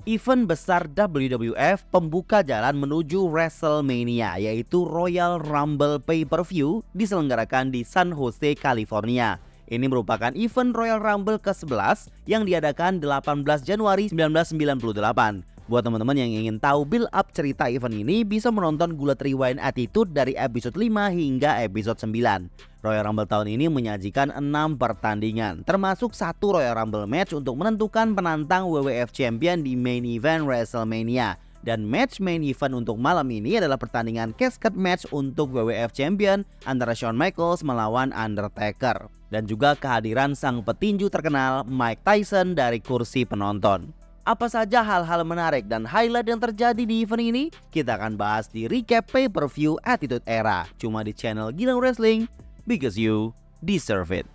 event besar WWF pembuka jalan menuju WrestleMania, yaitu Royal Rumble Pay-Per-View diselenggarakan di San Jose, California. Ini merupakan event Royal Rumble ke-11 yang diadakan 18 Januari 1998. Buat teman-teman yang ingin tahu build up cerita event ini, bisa menonton Gulat Rewind Attitude dari episode 5 hingga episode 9. Royal Rumble tahun ini menyajikan 6 pertandingan, termasuk satu Royal Rumble match untuk menentukan penantang WWF Champion di main event WrestleMania. Dan match main event untuk malam ini adalah pertandingan casket match untuk WWF Champion antara Shawn Michaels melawan Undertaker. Dan juga kehadiran sang petinju terkenal Mike Tyson dari kursi penonton. Apa saja hal-hal menarik dan highlight yang terjadi di event ini? Kita akan bahas di recap pay-per-view Attitude Era, cuma di channel Gilang Wrestling, because you deserve it.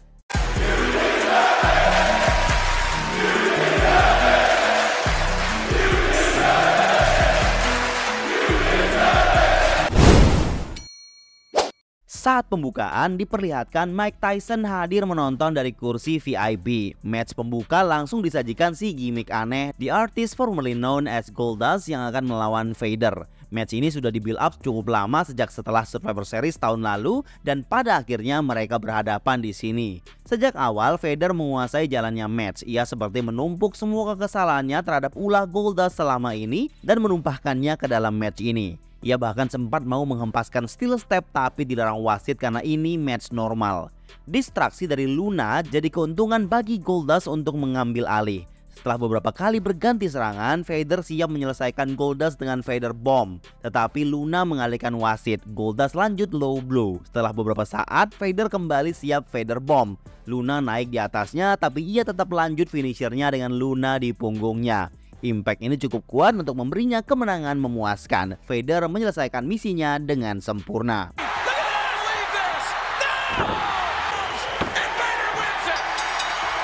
Saat pembukaan diperlihatkan Mike Tyson hadir menonton dari kursi VIP. Match pembuka langsung disajikan si gimmick aneh, The Artist formerly known as Goldust, yang akan melawan Vader. Match ini sudah di build up cukup lama sejak setelah Survivor Series tahun lalu, dan pada akhirnya mereka berhadapan di sini. Sejak awal Vader menguasai jalannya match. Ia seperti menumpuk semua kekesalannya terhadap ulah Goldust selama ini dan menumpahkannya ke dalam match ini. Ia bahkan sempat mau menghempaskan steel step tapi dilarang wasit karena ini match normal. Distraksi dari Luna jadi keuntungan bagi Goldust untuk mengambil alih. Setelah beberapa kali berganti serangan, Vader siap menyelesaikan Goldust dengan Vader Bomb. Tetapi Luna mengalihkan wasit. Goldust lanjut low blow. Setelah beberapa saat, Vader kembali siap Vader Bomb. Luna naik di atasnya tapi ia tetap lanjut finishernya dengan Luna di punggungnya. Impact ini cukup kuat untuk memberinya kemenangan memuaskan. Vader menyelesaikan misinya dengan sempurna.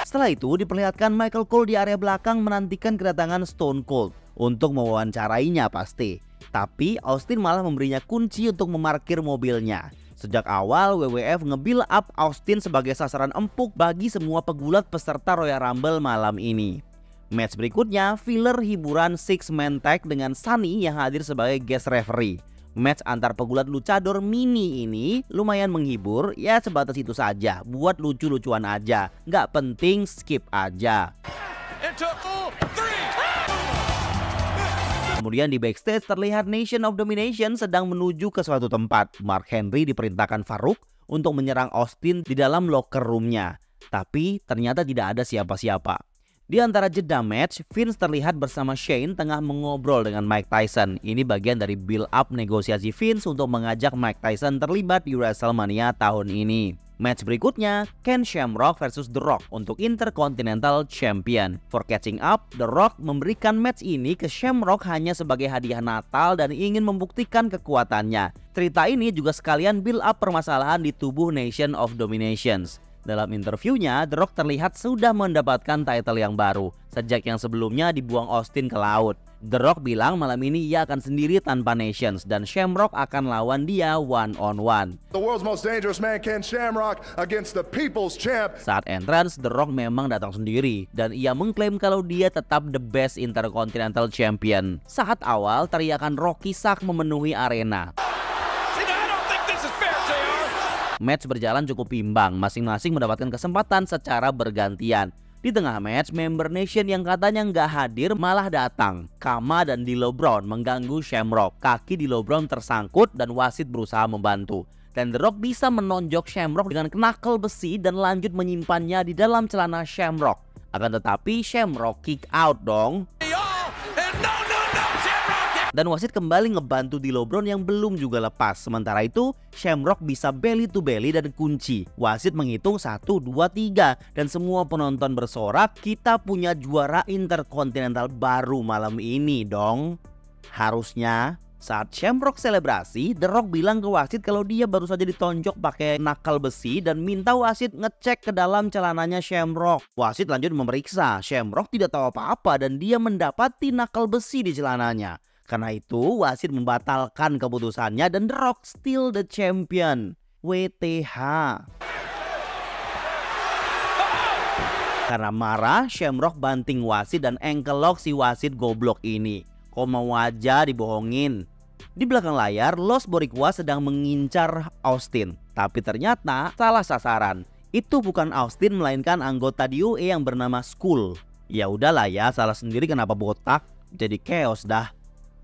Setelah itu diperlihatkan Michael Cole di area belakang menantikan kedatangan Stone Cold untuk mewawancarainya pasti. Tapi Austin malah memberinya kunci untuk memarkir mobilnya. Sejak awal WWF nge-build up Austin sebagai sasaran empuk bagi semua pegulat peserta Royal Rumble malam ini. Match berikutnya filler hiburan 6-man tag dengan Sunny yang hadir sebagai guest referee. Match antar pegulat luchador mini ini lumayan menghibur, ya sebatas itu saja, buat lucu-lucuan aja, nggak penting skip aja. Kemudian di backstage terlihat Nation of Domination sedang menuju ke suatu tempat. Mark Henry diperintahkan Farouk untuk menyerang Austin di dalam locker roomnya, tapi ternyata tidak ada siapa-siapa. Di antara jeda match, Vince terlihat bersama Shane tengah mengobrol dengan Mike Tyson. Ini bagian dari build up negosiasi Vince untuk mengajak Mike Tyson terlibat di WrestleMania tahun ini. Match berikutnya, Ken Shamrock versus The Rock untuk Intercontinental Champion. For catching up, The Rock memberikan match ini ke Shamrock hanya sebagai hadiah Natal dan ingin membuktikan kekuatannya. Cerita ini juga sekalian build up permasalahan di tubuh Nation of Dominations. Dalam interviewnya, The Rock terlihat sudah mendapatkan title yang baru, sejak yang sebelumnya dibuang Austin ke laut. The Rock bilang malam ini ia akan sendiri tanpa Nations dan Shamrock akan lawan dia one-on-one. The world's most dangerous man, Ken Shamrock, against the people's champ. Saat entrance, The Rock memang datang sendiri dan ia mengklaim kalau dia tetap the best Intercontinental Champion. Saat awal, teriakan Rocky Sak memenuhi arena. Match berjalan cukup imbang, masing-masing mendapatkan kesempatan secara bergantian. Di tengah match, member Nation yang katanya nggak hadir malah datang. Kama dan D'Lo Brown mengganggu Shamrock. Kaki D'Lo Brown tersangkut dan wasit berusaha membantu. Dan The Rock bisa menonjok Shamrock dengan knuckle besi dan lanjut menyimpannya di dalam celana Shamrock. Akan tetapi Shamrock kick out dong. Dan wasit kembali ngebantu D'Lo Brown yang belum juga lepas. Sementara itu Shamrock bisa belly to belly dan kunci. Wasit menghitung 1, 2, 3 dan semua penonton bersorak, kita punya juara Intercontinental baru malam ini dong. Harusnya saat Shamrock selebrasi, The Rock bilang ke wasit kalau dia baru saja ditonjok pakai knuckle besi dan minta wasit ngecek ke dalam celananya Shamrock. Wasit lanjut memeriksa, Shamrock tidak tahu apa-apa dan dia mendapati knuckle besi di celananya. Karena itu wasit membatalkan keputusannya dan The Rock still the champion. WTH. Karena marah, Shamrock banting wasit dan ankle lock si wasit goblok ini. Kok mau aja dibohongin? Di belakang layar, Los Boricuas sedang mengincar Austin. Tapi ternyata salah sasaran. Itu bukan Austin melainkan anggota DOA yang bernama Skull. Ya udahlah ya, salah sendiri kenapa botak. Jadi chaos dah.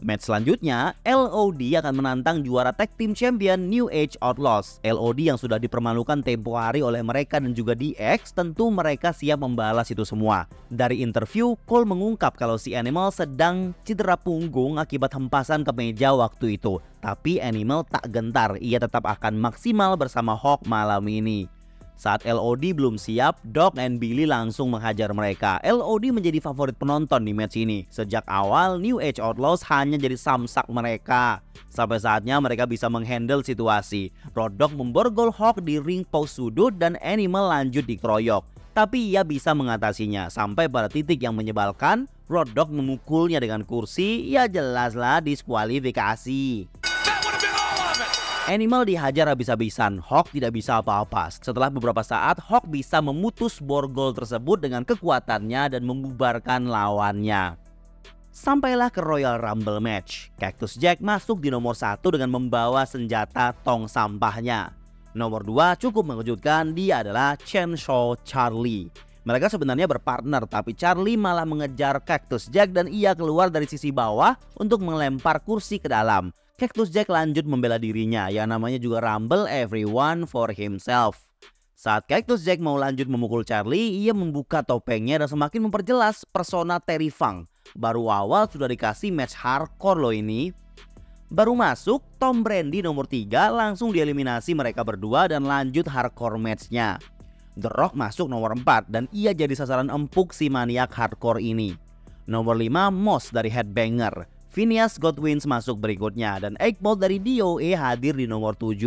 Match selanjutnya, LOD akan menantang juara tag team champion New Age Outlaws. LOD yang sudah dipermalukan tempo hari oleh mereka dan juga DX, tentu mereka siap membalas itu semua. Dari interview, Cole mengungkap kalau si Animal sedang cedera punggung akibat hempasan ke meja waktu itu. Tapi Animal tak gentar, ia tetap akan maksimal bersama Hawk malam ini. Saat LOD belum siap, Doc and Billy langsung menghajar mereka. LOD menjadi favorit penonton di match ini. Sejak awal, New Age Outlaws hanya jadi samsak mereka. Sampai saatnya mereka bisa menghandle situasi. Road Dogg memborgol Hawk di ring post sudut dan Animal lanjut dikeroyok. Tapi ia bisa mengatasinya sampai pada titik yang menyebalkan. Road Dogg memukulnya dengan kursi, ya jelaslah diskualifikasi. Animal dihajar habis-habisan, Hawk tidak bisa apa-apa. Setelah beberapa saat, Hawk bisa memutus borgol tersebut dengan kekuatannya dan membubarkan lawannya. Sampailah ke Royal Rumble match. Cactus Jack masuk di nomor 1 dengan membawa senjata tong sampahnya. Nomor 2 cukup mengejutkan, dia adalah Chainsaw Charlie. Mereka sebenarnya berpartner, tapi Charlie malah mengejar Cactus Jack dan ia keluar dari sisi bawah untuk melempar kursi ke dalam. Cactus Jack lanjut membela dirinya, yang namanya juga Rumble everyone for himself. Saat Cactus Jack mau lanjut memukul Charlie, ia membuka topengnya dan semakin memperjelas persona Terry Funk. Baru awal sudah dikasih match hardcore loh ini. Baru masuk, Tom Brady nomor 3 langsung dieliminasi mereka berdua dan lanjut hardcore matchnya. The Rock masuk nomor 4 dan ia jadi sasaran empuk si maniak hardcore ini. Nomor 5 Moss dari Headbanger. Phineas Godwins masuk berikutnya dan Eggbolt dari DOA hadir di nomor 7.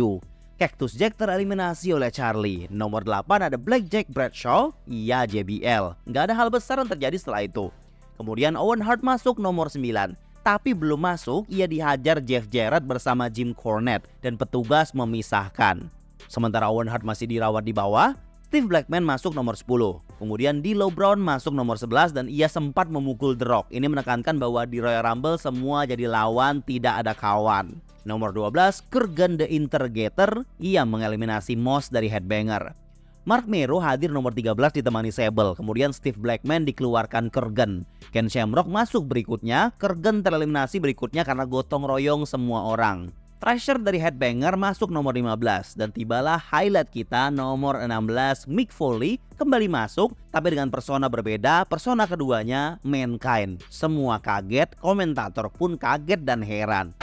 Cactus Jack tereliminasi oleh Charlie. Nomor 8 ada Blackjack Bradshaw, ia JBL. Nggak ada hal besar yang terjadi setelah itu. Kemudian Owen Hart masuk nomor 9. Tapi belum masuk, ia dihajar Jeff Jarrett bersama Jim Cornette dan petugas memisahkan. Sementara Owen Hart masih dirawat di bawah, Steve Blackman masuk nomor 10. Kemudian D'Lo Brown masuk nomor 11 dan ia sempat memukul The Rock. Ini menekankan bahwa di Royal Rumble semua jadi lawan, tidak ada kawan. Nomor 12 Kurgan The Interrogator, ia mengeliminasi Moss dari Headbanger. Mark Mero hadir nomor 13 ditemani Sable. Kemudian Steve Blackman dikeluarkan Kurgan. Ken Shamrock masuk berikutnya. Kurgan tereliminasi berikutnya karena gotong royong semua orang. Thrasher dari Headbanger masuk nomor 15 dan tibalah highlight kita nomor 16 Mick Foley kembali masuk tapi dengan persona berbeda. Persona keduanya Mankind. Semua kaget, komentator pun kaget dan heran.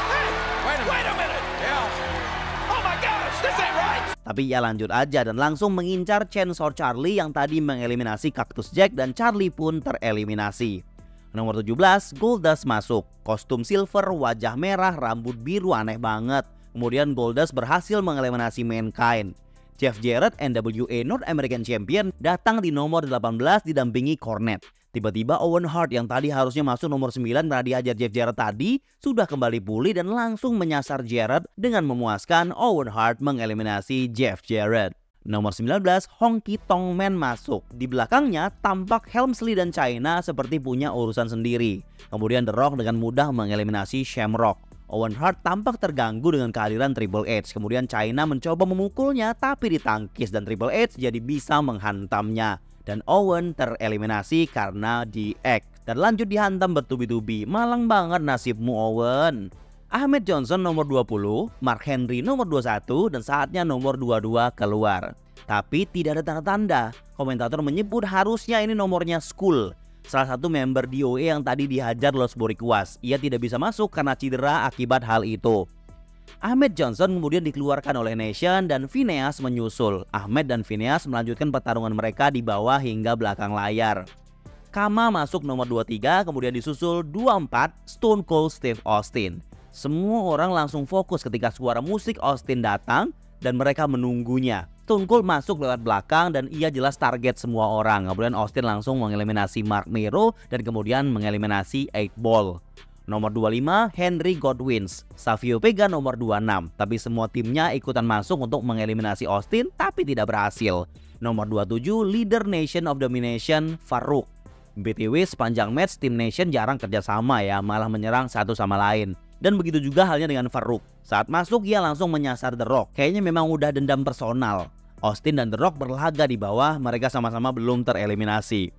Tapi ia lanjut aja dan langsung mengincar Chainsaw Charlie yang tadi mengeliminasi Cactus Jack dan Charlie pun tereliminasi. Nomor 17, Goldust masuk. Kostum silver, wajah merah, rambut biru, aneh banget. Kemudian Goldust berhasil mengeliminasi Mankind. Jeff Jarrett, NWA North American Champion, datang di nomor 18 didampingi Cornette. Tiba-tiba Owen Hart yang tadi harusnya masuk nomor 9 karena dihajar Jeff Jarrett tadi, sudah kembali pulih dan langsung menyasar Jarrett dengan memuaskan. Owen Hart mengeliminasi Jeff Jarrett. Nomor 19, Honky Tonk Man masuk. Di belakangnya tampak Helmsley dan Chyna seperti punya urusan sendiri. Kemudian The Rock dengan mudah mengeliminasi Shamrock. Owen Hart tampak terganggu dengan kehadiran Triple H. Kemudian Chyna mencoba memukulnya tapi ditangkis dan Triple H jadi bisa menghantamnya. Dan Owen tereliminasi karena DX. Dan lanjut dihantam bertubi-tubi. Malang banget nasibmu Owen. Ahmed Johnson nomor 20, Mark Henry nomor 21, dan saatnya nomor 22 keluar. Tapi tidak ada tanda-tanda. Komentator menyebut harusnya ini nomornya Skull, salah satu member DOA yang tadi dihajar Los Boricuas. Ia tidak bisa masuk karena cedera akibat hal itu. Ahmed Johnson kemudian dikeluarkan oleh Nation dan Phineas menyusul. Ahmed dan Phineas melanjutkan pertarungan mereka di bawah hingga belakang layar. Kama masuk nomor 23, kemudian disusul 24 Stone Cold Steve Austin. Semua orang langsung fokus ketika suara musik Austin datang dan mereka menunggunya. Stone Cold masuk lewat belakang dan ia jelas target semua orang. Kemudian Austin langsung mengeliminasi Mark Mero dan kemudian mengeliminasi 8 Ball. Nomor 25 Henry Godwins, Savio Vega nomor 26. Tapi semua timnya ikutan masuk untuk mengeliminasi Austin tapi tidak berhasil. Nomor 27 Leader Nation of Domination Farouk. BTW sepanjang match tim Nation jarang kerjasama ya, malah menyerang satu sama lain. Dan begitu juga halnya dengan Farouk. Saat masuk ia langsung menyasar The Rock. Kayaknya memang udah dendam personal. Austin dan The Rock berlaga di bawah, mereka sama-sama belum tereliminasi.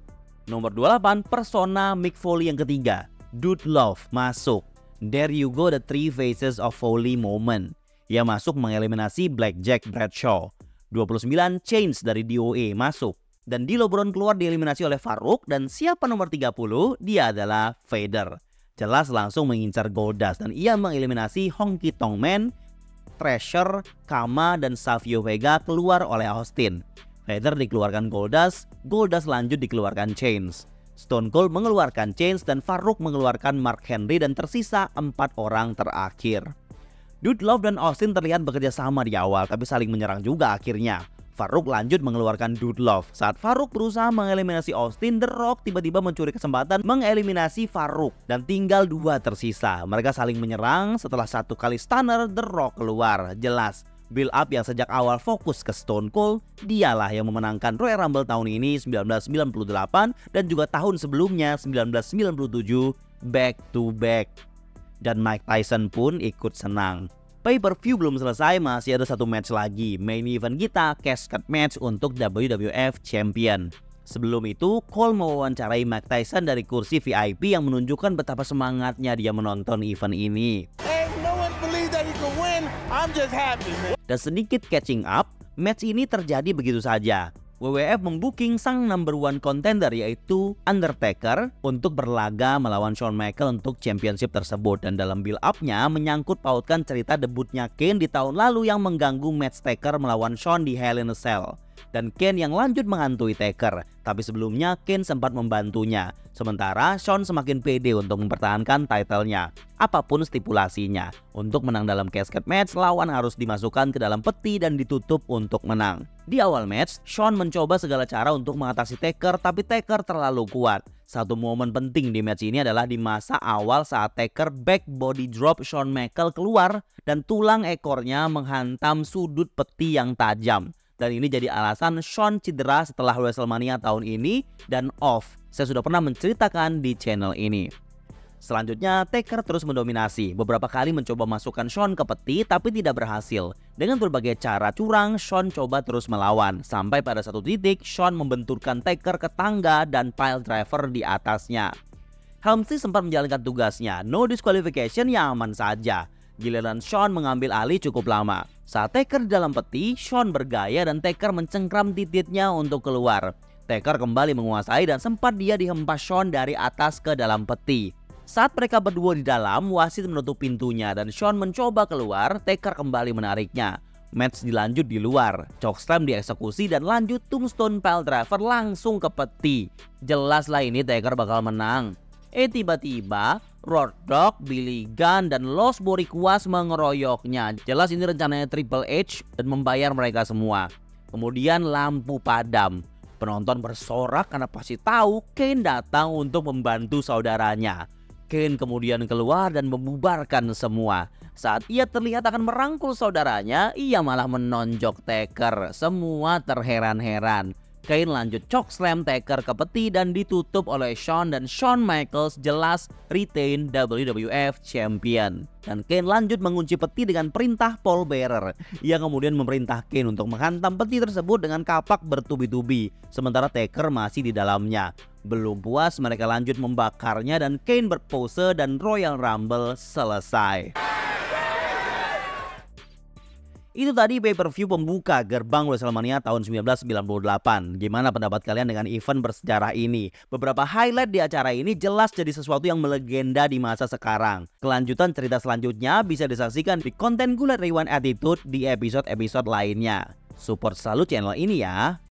Nomor 28 Persona Mick Foley yang ketiga, Dude Love masuk. There you go, the three faces of Foley moment. Ia masuk mengeliminasi Blackjack Bradshaw. 29 Chains dari DOA masuk. Dan D'Lo Brown keluar dieliminasi oleh Farouk. Dan siapa nomor 30? Dia adalah Vader. Jelas langsung mengincar Goldust dan ia mengeliminasi Honky Tonk Man, Thrasher, Kama, dan Savio Vega keluar oleh Austin. Vader dikeluarkan Goldust, Goldust lanjut dikeluarkan Chains. Stone Cold mengeluarkan Chains dan Farouk mengeluarkan Mark Henry dan tersisa 4 orang terakhir. Dude Love dan Austin terlihat bekerja sama di awal tapi saling menyerang juga akhirnya. Farouk lanjut mengeluarkan Dude Love. Saat Farouk berusaha mengeliminasi Austin, The Rock tiba-tiba mencuri kesempatan mengeliminasi Farouk dan tinggal 2 tersisa. Mereka saling menyerang, setelah 1 kali stunner The Rock keluar. Jelas build up yang sejak awal fokus ke Stone Cold, dialah yang memenangkan Royal Rumble tahun ini 1998 dan juga tahun sebelumnya 1997 back to back. Dan Mike Tyson pun ikut senang. Pay-per-view belum selesai, masih ada 1 match lagi. Main event kita casket match untuk WWF Champion. Sebelum itu, Cole mewawancarai Mike Tyson dari kursi VIP yang menunjukkan betapa semangatnya dia menonton event ini. Dan sedikit catching up, match ini terjadi begitu saja. WWF membooking sang number 1 contender yaitu Undertaker untuk berlaga melawan Shawn Michaels untuk championship tersebut. Dan dalam build up-nya menyangkut pautkan cerita debutnya Kane di tahun lalu yang mengganggu match Taker melawan Shawn di Hell in a Cell. Dan Kane yang lanjut menghantui Taker, tapi sebelumnya Kane sempat membantunya. Sementara Shawn semakin pede untuk mempertahankan title-nya, apapun stipulasinya. Untuk menang dalam casket match, lawan harus dimasukkan ke dalam peti dan ditutup untuk menang. Di awal match, Shawn mencoba segala cara untuk mengatasi Taker, tapi Taker terlalu kuat. Satu momen penting di match ini adalah di masa awal saat Taker back body drop Shawn Michaels keluar dan tulang ekornya menghantam sudut peti yang tajam. Dan ini jadi alasan Shawn cedera setelah WrestleMania tahun ini dan off. Saya sudah pernah menceritakan di channel ini. Selanjutnya, Taker terus mendominasi. Beberapa kali mencoba masukkan Shawn ke peti tapi tidak berhasil. Dengan berbagai cara curang, Shawn coba terus melawan. Sampai pada satu titik, Shawn membenturkan Taker ke tangga dan pile driver di atasnya. Helmsley sempat menjalankan tugasnya. No disqualification, ya aman saja. Giliran Shawn mengambil alih cukup lama. Saat Taker di dalam peti, Shawn bergaya dan Taker mencengkram titiknya untuk keluar. Taker kembali menguasai dan sempat dia dihempas Shawn dari atas ke dalam peti. Saat mereka berdua di dalam, wasit menutup pintunya dan Shawn mencoba keluar, Taker kembali menariknya. Match dilanjut di luar, chokeslam dieksekusi dan lanjut tombstone pile driver langsung ke peti. Jelaslah ini Taker bakal menang. Tiba-tiba Road Dogg, Billy Gunn, dan Los Boricuas mengeroyoknya. Jelas ini rencananya Triple H dan membayar mereka semua. Kemudian lampu padam. Penonton bersorak karena pasti tahu Kane datang untuk membantu saudaranya. Kane kemudian keluar dan membubarkan semua. Saat ia terlihat akan merangkul saudaranya, ia malah menonjok Taker. Semua terheran-heran. Kane lanjut chokeslam Taker ke peti dan ditutup oleh Shawn dan Shawn Michaels jelas retain WWF Champion. Dan Kane lanjut mengunci peti dengan perintah Paul Bearer. Ia kemudian memerintah Kane untuk menghantam peti tersebut dengan kapak bertubi-tubi. Sementara Taker masih di dalamnya. Belum puas, mereka lanjut membakarnya dan Kane berpose dan Royal Rumble selesai. Itu tadi pay-per-view pembuka gerbang WrestleMania tahun 1998. Gimana pendapat kalian dengan event bersejarah ini? Beberapa highlight di acara ini jelas jadi sesuatu yang melegenda di masa sekarang. Kelanjutan cerita selanjutnya bisa disaksikan di konten Gulat Rewind Attitude di episode-episode lainnya. Support selalu channel ini ya.